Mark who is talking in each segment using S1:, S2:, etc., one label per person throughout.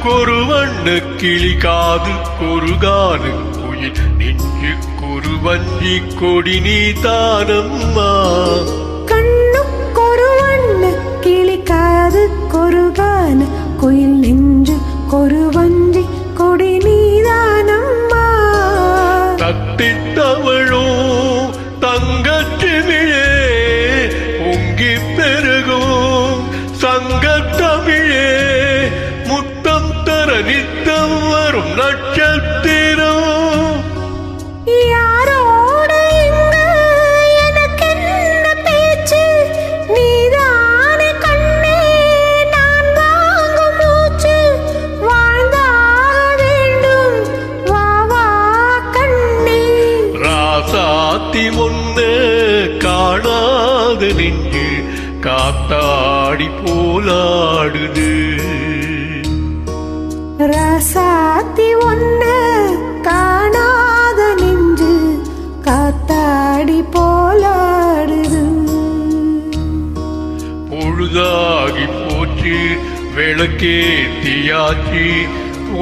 S1: காட்டுக்கொரு வண்ண கிளி காது கொருகானு குயில் நெஞ்சுக்கொரு வஞ்சி கொடி நீ தானம்மா
S2: கண்ணுக்கொரு வண்ண கிளி காது கொருகானு குயில் நெஞ்சு கொரு வஞ்சி கொடி நீதானம்மா
S1: தத்தித்தவளோ தங்கச்சிமிழே பொங்கி பெருகும் சங்கத்தமிழே முத்தம் தர நித்தம் வரும் நட்சத்திரம்
S2: யாரோட இங்கு எனக்கென்ன பேச்சு நீதானே கண்ணே நான் வாங்கும் மூச்சு வாழ்ந்தாக வேண்டும் வா வா கண்ணே
S1: ராசாத்தி ஒன்னு காணாத நெஞ்சு காத்தாடி போலாடுது
S2: ராசாத்தி ஒன்னு காணாத நெஞ்சு காத்தாடி போலாடுது
S1: பொழுதாகி போச்சு விளக்கேத்தியாச்சு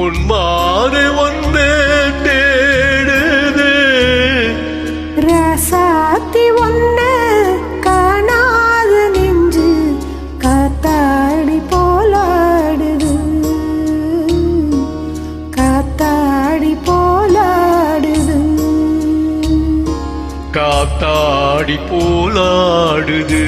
S1: உன்மாத ஒன்னு தேடுது
S2: ராசாத்தி ஒன்னு காணாத நெஞ்சு காத்தாடி போலாடுது காத்தாடி போலாடுது
S1: காத்தாடி போலாடுது